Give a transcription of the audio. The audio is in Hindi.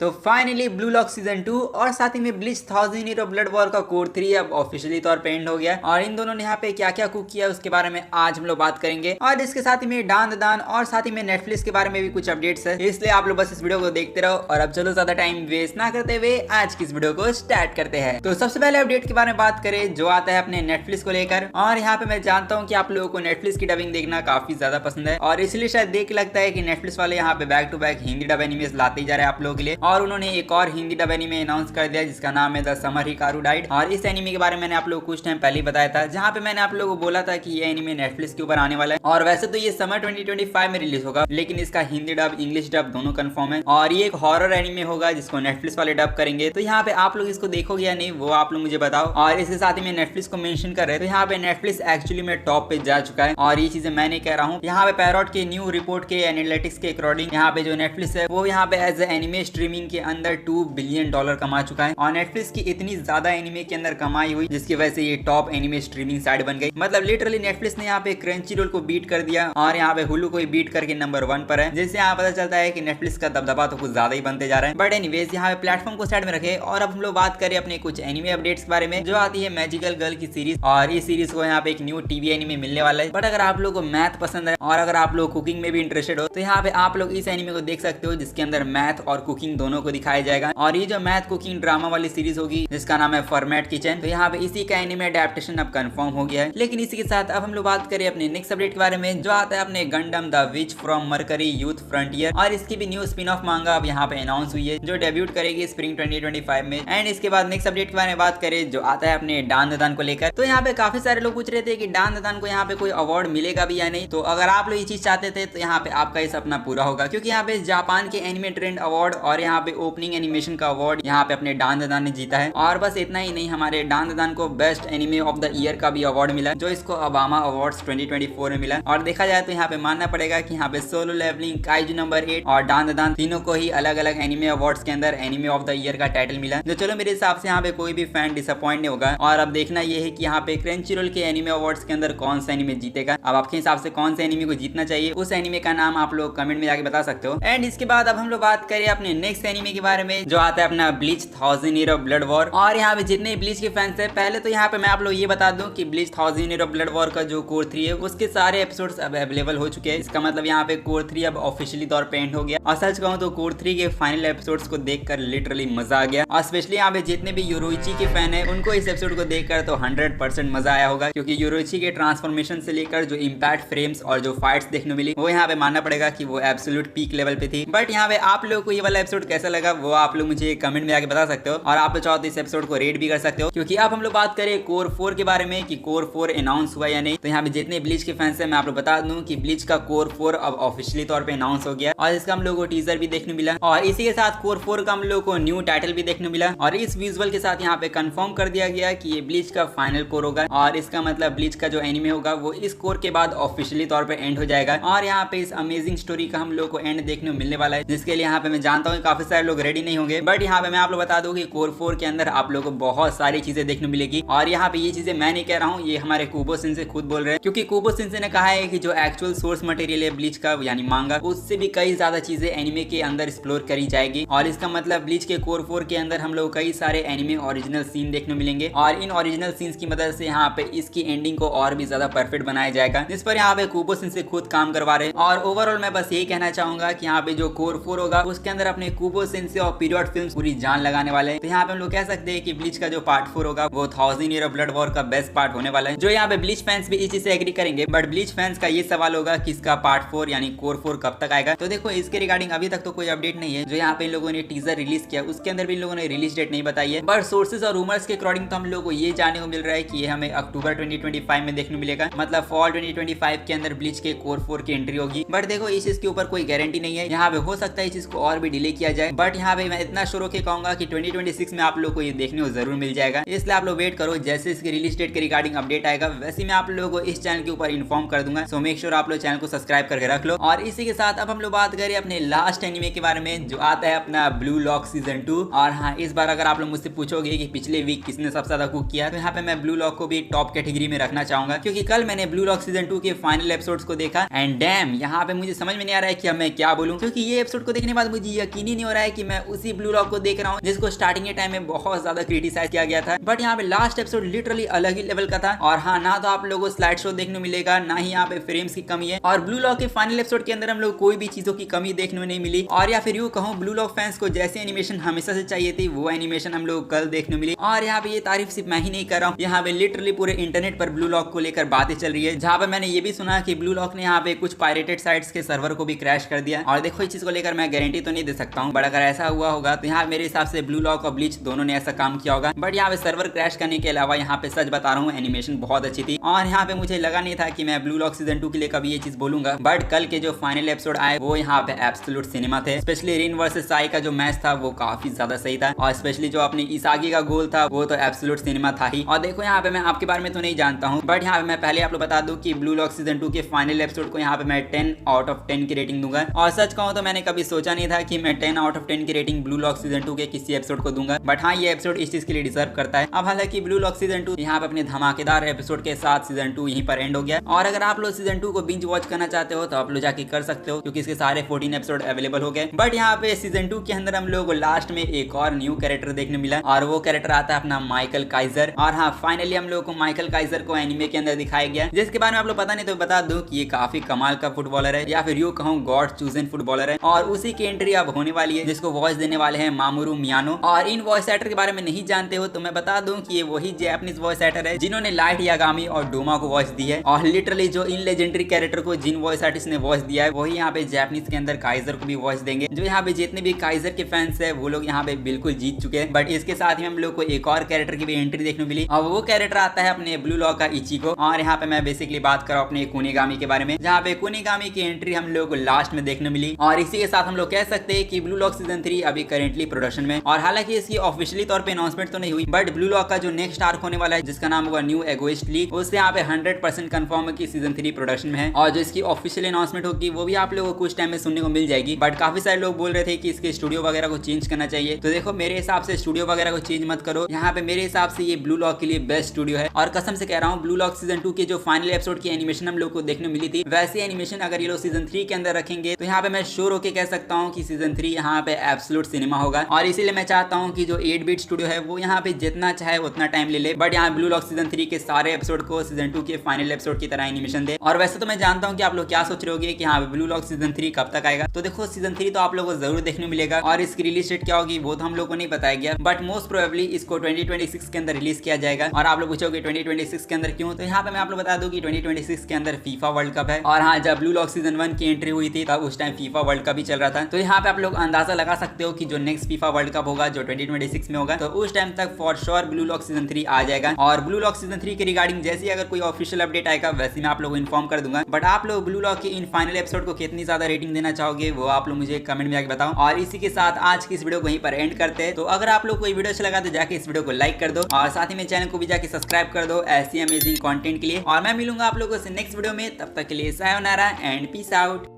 तो फाइनली ब्लू लॉक सीजन 2 और साथ ही में bleach 1000 year of blood war का कोर 3 अब ऑफिशियली तौर पे एंड हो गया और इन दोनों ने यहाँ पे क्या क्या कुक किया उसके बारे में आज हम लोग बात करेंगे और इसके साथ ही में डान द दान और साथ ही में नेटफ्लिक्स के बारे में भी कुछ अपडेट्स है, इसलिए आप लोग बस इस वीडियो को देखते रहो। और अब चलो ज्यादा टाइम वेस्ट ना करते हुए आज की इस वीडियो को स्टार्ट करते हैं। तो सबसे पहले अपडेट के बारे में बात करें जो आता है अपने नेटफ्लिक्स को लेकर। और यहाँ पे मैं जानता हूँ कि आप लोगों को नेटफ्लिक्स की डबिंग देखना काफी ज्यादा पसंद है और इसलिए शायद देख लगता है कि नेटफ्लिक्स वाले यहाँ पे back to back Hindi dub animes लाते ही जा रहे हैं आप लोगों के लिए। और उन्होंने एक और हिंदी डब एनीमे अनाउंस कर दिया जिसका नाम है द समर हिकारू डाइड। और इस एनीमे के बारे में मैंने आप लोगों को कुछ टाइम पहले ही बताया था, जहां पे मैंने आप लोगों को बोला था कि ये एनीमे नेटफ्लिक्स के ऊपर आने वाला है। और वैसे तो ये समर 2025 में रिलीज होगा, लेकिन इसका हिंदी डब इंग्लिश डब दोनों कंफर्म है। और ये एक हॉरर एनीमे होगा जिसको नेटफ्लिक्स वाले डब करेंगे। तो यहाँ पे आप लोग इसको देखोगे या नहीं वो आप लोग मुझे बताओ। और इसके साथ ही मैं नेटफ्लिक्स को मेंशन कर रहे हैं, तो यहाँ पे नेटफ्लिक्स एक्चुअली में टॉप पे जा चुका है और ये चीजें मैं नहीं कह रहा हूँ। यहाँ पे पैरोट के न्यू रिपोर्ट के एनालिटिक्स के अकॉर्डिंग यहाँ पे जो नेटफ्लिक्स है वो यहाँ पे एज एनिमे स्ट्रीमिंग के अंदर $2 बिलियन कमा चुका है। और नेटफ्लिक्स की इतनी ज्यादा एनिमे के अंदर कमाई हुई जिसकी वजह से ये टॉप एनिमे स्ट्रीमिंग साइट बन गई। मतलब लिटरली नेटफ्लिक्स ने यहाँ पे क्रंचीरोल को बीट कर दिया और यहाँ पे हुलू को बीट करके नंबर 1 पर है, जिससे यहाँ पता चलता है कि नेटफ्लिक्स का दबदबा तो कुछ ज्यादा ही बनते जा रहा है। बट एनीवेज यहाँ पे प्लेटफॉर्म को साइड में रखे और अब हम लोग बात करें अपने कुछ एनिमे अपडेट्स के बारे में जो आती है मैजिकल गर्ल की सीरीज। और इस सीरीज को यहाँ पे एक न्यू टीवी एनिमे मिलने वाला है। बट अगर आप लोग को मैथ पसंद है और अगर आप लोग कुकिंग में भी इंटरेस्टेड हो तो यहाँ पे आप लोग इस एनिमे को देख सकते हो, जिसके अंदर मैथ और कुकिंग दोनों को दिखाया जाएगा। और ये जो मैथ कुकिंग ड्रामा वाली सीरीज होगी जिसका नाम है फॉर्मेट किचन, तो यहाँ पे इसी का एनिमे अडेप्टेशन अब कंफर्म हो गया है। लेकिन इसी के साथ अब हम लोग बात करें अपने नेक्स्ट अपडेट के बारे में जो आता है अपने Gundam the witch from Mercury youth frontier. और इसकी भी न्यू स्पिन ऑफ मांगा अब यहाँ पे अनाउंस हुई है जो डेब्यूट करेगी स्प्रिंग 2025 में। एंड इसके बाद नेक्स्ट अपडेट के बारे में बात करें जो आता है अपने डान द दान को लेकर। तो यहाँ पे काफी सारे लोग पूछ रहे थे कि डान द दान को यहाँ पे कोई अवार्ड मिलेगा भी या नहीं। तो अगर आप लोग ये चीज चाहते थे तो यहाँ पे आपका ये सपना पूरा होगा, क्योंकि यहाँ पे जापान के एनिमे ट्रेंड अवार्ड और यहाँ पे ओपनिंग एनिमेशन का अवार्ड यहाँ पे अपने डान द दान ने जीता है। और बस इतना ही नहीं, हमारे डान द दान को best anime of the year का भी अवार्ड मिला जो इसको ओबामा अवार्ड्स 2024 में मिला। और देखा जाए तो यहाँ पे मानना पड़ेगा कि यहाँ पे सोलो लेवलिंग, काइजू नंबर 8 और डान द दान तीनों को ही अलग अलग एनिमे अवार्ड्स के अंदर एनिमे ऑफ द ईयर का टाइटल मिला, जो चलो मेरे हिसाब से यहाँ पे कोई भी फैन डिसअपॉइंट नहीं होगा। और अब देखना ये है कि यहाँ पे क्रंचीरोल के एनिमे अवार्ड्स के अंदर कौन सा एनिमे जीतेगा। अब आपके हिसाब से कौन सा एनिमे को जीतना चाहिए, उस एनिमे का नाम आप लोग कमेंट में जाके बता सकते हो। एंड इसके बाद अब हम लोग बात करें अपने नेक्स्ट एनिमे के बारे में जो आता है अपना bleach 1000 year of blood war. और यहाँ पे जितने ब्लीच के फैंस है, पहले तो यहाँ पे मैं आप लोग ये बता दूं कि bleach 1000 year of blood war का जो कोर 3 है उसके सारे एपिसोड्स अब अवेलेबल हो चुके हैं। इसका मतलब यहाँ पे कोर 3 अब ऑफिशियली तौर पे एंड हो गया। और सच कहूं तो कोर 3 के फाइनल एपिसोड्स को देखकर लिटरली मजा आ गया। और स्पेशली यहाँ पे जितने भी यूरोइची के फैन है उनको इस एपिसोड को देखकर तो 100% मजा आया होगा, क्योंकि यूरोइची के ट्रांसफॉर्मेशन से लेकर जो इम्पैक्ट फ्रेम्स और जो फाइट्स देखने मिली वो यहाँ पे मानना पड़ेगा कि वो एब्सोल्यूट पीक लेवल पे थी। बट यहाँ पे आप लोगों को ये वाला एपिसोड कैसा लगा वो आप लोग मुझे कमेंट में आके बता सकते हो। और आप लोग चाहो तो इस एपिसोड को रेट भी कर सकते हो, क्योंकि अब हम लोग बात करें कोर 4 के बारे में कि कोर 4 अनाउंस हुआ या नहीं। तो यहाँ पे जितने ब्लीच के फैंस है मैं आप लोग बता दूं कि ब्लीच का कोर 4 अब ऑफिशियली तौर पे अनाउंस हो गया और इसका हम लोगों को टीजर भी देखने मिला। और इसी के साथ कोर 4 का हम लोगों को न्यू टाइटल भी देखने मिला। और इस विजुअल के साथ यहाँ पे कंफर्म कर दिया गया कि ये ब्लीच का फाइनल कोर होगा। और इसका मतलब ब्लीच का जो एनिमे होगा वो इस कोर के बाद ऑफिशियली तौर पे एंड हो जाएगा। और यहाँ पे इस अमेजिंग स्टोरी का हम लोग को एंड देखने को मिलने वाला है, जिसके लिए यहाँ पे मैं जानता हूँ काफी सारे लोग रेडी नहीं होंगे। बट यहाँ पे मैं आप लोग बता दूं कि कोर 4 के अंदर आप लोगों को बहुत सारी चीजें देखने को मिलेगी। और यहाँ पे ये चीजें मैं नहीं कह रहा हूँ, ये हमारे कुबो सिंसे खुद बोल रहे हैं, क्योंकि कुबो सिंसे ने कहा है कि जो एक्चुअल सोर्स मटेरियल है ब्लीच का यानी मांगा, उससे भी कई ज्यादा चीजें एनिमे के अंदर एक्सप्लोर करी जाएगी। और इसका मतलब ब्लीच के कोर 4 के अंदर हम लोग कई सारे एनिमे ओरिजिनल सीन देखने मिलेंगे। और इन ओरिजिनल सीन्स की मदद से यहाँ पे इसकी एंडिंग को और भी ज्यादा परफेक्ट बनाया जाएगा, जिस पर यहाँ पे कुबो सिंसे खुद काम करवा रहे हैं। और ओवरऑल मैं बस यही कहना चाहूंगा कि यहाँ पे जो कोर 4 होगा उसके अंदर अपने कुबो सिंसे और पीरियड फिल्म्स पूरी जान लगाने वाले हैं। तो यहाँ पे हम लोग कह सकते हैं कि ब्लीच का जो पार्ट 4 होगा वो 1000 ईयर ऑफ ब्लड वॉर का बेस्ट पार्ट होने वाला है, जो यहाँ पे ब्लीच फैंस भी इस चीज से एग्री करेंगे। बट ब्लीच फैंस का ये सवाल होगा कि इसका पार्ट 4 यानी कोर 4 कब तक आएगा। तो देखो इसके रिगार्डिंग अभी तक तो कोई अपडेट नहीं है। जो यहाँ पे इन लोगों ने टीजर रिलीज किया उसके अंदर भी इन लोगों ने रिलीज डेट नहीं बताई है। बट सोर्सेज और रूमर्स के अकॉर्डिंग तो हम लोग को ये जानने को मिल रहा है कि ये हमें अक्टूबर 2025 में देखने मिलेगा, मतलब फॉल 2025 के अंदर ब्लीच के कोर 4 की एंट्री होगी। बट देखो इस चीज के ऊपर कोई गारंटी नहीं है, यहाँ पे हो सकता है इस चीज को और भी डिले किया जाए। बट यहाँ पे मैं इतना श्योर होकर कहूंगा कि 2026 में आप लोग को ये देखने को जरूर मिल जाएगा। इसलिए आप लोग वेट करो, जैसे इसके रिलीज डेट के रिगार्डिंग अपडेट आएगा वैसे मैं आप लोगों को इस चैनल के ऊपर इन्फॉर्म कर दूंगा। सो मेक श्योर आप लोग चैनल को सब्सक्राइब करके रख लो। और इसी के साथ अब हम लोग बात करें अपने लास्ट एनिमे के बारे में जो आता है अपना ब्लू लॉक सीजन 2। और हाँ, इस बार अगर आप लोग मुझसे पूछोगे कि पिछले वीक किसने सबसे ज्यादा कुक किया, तो यहाँ पे मैं ब्लू लॉक को भी टॉप कैटेगरी में रखना चाहूंगा, क्योंकि कल मैंने ब्लू लॉक सीजन 2 के फाइनल एपिसोड्स को देखा एंड डैम यहाँ पे मुझे समझ में नहीं आ रहा है कि अब मैं क्या बोलूं, क्योंकि ये एपिसोड को देखने के बाद मुझे यकीन ही नहीं हो रहा है कि मैं उसी ब्लू लॉक को देख रहा हूँ जिसको स्टार्टिंग के टाइम में बहुत ज्यादा क्रिटिसाइज किया गया था, बट यहाँ पे लास्ट एपिसोड लिटरली अलग ही लेवल का था। और हाँ, ना तो आप लोगों को स्लाइड शो देखने को मिलेगा, ना ही यहाँ पे फ्रेम्स की कमी है। और ब्लू लॉक के फाइनल एपिसोड के अंदर हम लोग कोई भी चीजों की कमी देखने को नहीं मिली, और या फिर यूं कहूँ ब्लू लॉक फैंस को जैसे एनिमेशन हमेशा से चाहिए थी वो एनिमेशन हम लोग कल देखने को मिली। और यहाँ पे ये तारीफ सिर्फ मैं ही नहीं कर रहा हूँ, यहाँ पे लिटरली पूरे इंटरनेट पर ब्लू लॉक को लेकर बातें चल रही है, जहाँ पे मैंने ये भी सुना कि ब्लू लॉक ने यहाँ पे कुछ पायरेटेड साइट्स के सर्वर को भी क्रैश कर दिया। और देखो इस चीज को लेकर मैं गारंटी तो नहीं दे सकता हूँ, बट अगर ऐसा हुआ होगा तो यहाँ मेरे हिसाब से ब्लू लॉक और ब्लीच दोनों ने ऐसा काम किया होगा। बट यहाँ पे सर्वर क्रैश करने के अलावा यहाँ पे सच बता रहा हूँ एनिमेशन बहुत अच्छी थी, और यहाँ पे मुझे लगा नहीं था कि मैं ब्लू लॉक सीजन 2 के लिए कभी ये चीज बोलूंगा। बट कल के जो फाइनल एपिसोड आए वो यहाँ पे एब्सोल्यूट सिनेमा थे। स्पेशली रिन वर्सेस साई का जो मैच था वो काफी ज्यादा सही था, और स्पेशली जो अपनी इसागी का गोल था वो तो एब्सोल्यूट सिनेमा था ही। और देखो यहाँ पे मैं आपके बारे में तो नहीं जानता हूँ, बट यहाँ पे मैं पहले आप लोग बता दूं कि ब्लू लॉक सीजन 2 के फाइनल एपिसोड को यहाँ पे मैं 10 आउट ऑफ 10 की रेटिंग दूंगा। और सच कहूँ तो मैंने कभी सोचा नहीं था कि मैं 10 आउट ऑफ 10 की रेटिंग ब्लू लॉक सीजन 2 के किसी एपिसोड को दूंगा, बट हाँ ये एपिसोड इस चीज के लिए डिजर्व करता है। अब हालांकि ब्लू लॉक सीजन 2 यहाँ पे अपने धमाकेदार एपिसोड के साथ सीजन 2 यहीं पर एंड हो गया। और अगर आप लोग सीजन 2 को बिंज वॉच करना चाहते हो तो आप लोग जाके कर सकते हो, क्योंकि इसके सारे 14 एपिसोड अवेलेबल हो गए। बट यहाँ पे सीजन 2 के अंदर हम लोग को लास्ट में एक और न्यू कैरेक्टर देखने मिला, और वो कैरेक्टर आता है अपना माइकल काइजर। और हाँ, फाइनली हम लोग को माइकल काइजर को एनिमे के अंदर दिखाया गया, जिसके बारे में आप लोग पता नहीं तो बता दूं कि ये काफी कमाल का फुटबॉलर है, या फिर यूं कहूं गॉड चूजन फुटबॉलर है। और उसी की एंट्री अब होने वाली है, जिसको वॉइस देने वाले हैं मामोरू मियानो। और इन वॉइस एक्टर के बारे में नहीं जानते हो तो मैं बता दूं कि ये वही जैपनीज वॉइस एक्टर है जिन्होंने लाइट यागामी और डोमा को वॉइस दी है। और लिटरली जो इन लेजेंडरी कैरेक्टर को जिन वॉइस आर्टिस्ट ने वॉइस दिया है वही यहाँ पे जैपनीज के अंदर काइजर को भी वॉइस देंगे। जो यहाँ पे जितने भी काइजर के फैंस है वो लोग यहाँ पे बिल्कुल जीत चुके हैं। बट इसके साथ ही हम लोग को एक और कैरेक्टर की भी एंट्री देखने मिली, और वो कैरेक्टर आता है अपने ब्लू लॉक का इचिको। और यहाँ पे मैं बेसिकली बात कर रहा हूँ अपने कुनिगामी के बारे में, जहाँ पे कुनिगामी की एंट्री हम लोग को लास्ट में देखने मिली। और इसी के साथ हम लोग कह सकते हैं कि ब्लू लॉक सीजन 3 अभी करेंटली प्रोडक्शन में। और हालांकि इसकी ऑफिशियली तौर पे अनाउंसमेंट तो नहीं हुई, बट ब्लू लॉक का जो नेक्स्ट आर्क होने वाला है जिसका नाम होगा न्यू एगोइस्ट लीग, उससे यहाँ पे 100% कंफर्म है कि सीजन 3 प्रोडक्शन में है। और जो इसकी ऑफिशियल अनाउंसमेंट होगी वो भी आप लोगों को कुछ टाइम में सुनने को मिल जाएगी। बट काफी सारे लोग बोल रहे थे कि इसके स्टूडियो वगैरह को चेंज करना चाहिए, तो देखो मेरे हिसाब से स्टूडियो वगैरह को चेंज मत करो। यहाँ पे मेरे हिसाब से ये ब्लू लॉक के लिए बेस्ट स्टूडियो है। और कसम से कह रहा हूँ, ब्लू लॉक सीजन 2 के जो फाइनल एपिसोड की एनिमेशन हम लोग को देखने मिली थी, वैसी एनिमेशन अगर ये लोग सीजन 3 के अंदर रखेंगे तो यहाँ पे मैं श्योर होकर कह सकता हूँ कि सीजन 3 यहाँ पे एब्सोल्यूट सिनेमा होगा। और इसीलिए मैं चाहता हूँ कि जो 8-बिट स्टूडियो है वो यहाँ पे जितना चाहे उतना टाइम ले ले, बट यहाँ ब्लू लॉक सीजन 3 के सारे एपिसोड को सीजन 2 के फाइनल एपिसोड की तरह एनिमेशन दे। और वैसे तो मैं जानता हूँ कि आप लोग क्या सोच रहे होगे कि हाँ ब्लू लॉक सीजन 3 कब तक आएगा। तो देखो सीजन 3 तो आप लोगों को जरूर देखने मिलेगा, और इसकी रिलीज डेट क्या होगी वो तो हम लोग को नहीं बताया गया, बट मोस्ट प्रोबेबली इसको 2026 के अंदर रिलीज किया जाएगा। और आप लोग पूछोगे 2026 के अंदर क्यों, तो यहाँ पे मैं आप लोग बता दूं कि 2026 के अंदर फीफा वर्ल्ड कप है। और हाँ, जब ब्लू लॉक सीजन 1 की एंट्री हुई थी तब उस टाइम फीफा वर्ल्ड कप भी चल रहा था। तो यहाँ पे आप लोग अंदाजा लगा सकते हो कि जो नेक्स्ट फीफा वर्ल्ड कप होगा जो 2026 में होगा, तो उस टाइम तक for sure blue lock season 3 आ जाएगा। और ब्लू लॉक सीजन 3 के रिगार्डिंग जैसे अगर कोई ऑफिशियल अपडेट आएगा वैसे मैं आप लोग को इन्फॉर्म कर दूंगा। बट आप लोग ब्लू लॉक के इन फाइनल एपिसोड को कितनी ज्यादा रेटिंग देना चाहोगे वो आप लोग मुझे कमेंट में आके बताओ। और इसी के साथ आज की इस वीडियो को वहीं पर एंड करते हैं। तो अगर आप लोग को ये वीडियो अच्छा लगा तो जाके इस वीडियो को लाइक कर दो, और साथ ही में चैनल को भी जाके सब्सक्राइब कर दो ऐसी अमेजिंग कंटेंट के लिए। और मैं मिलूंगा आप लोगों से नेक्स्ट वीडियो में, तब तक के लिए सायोनारा एंड पीस आउट।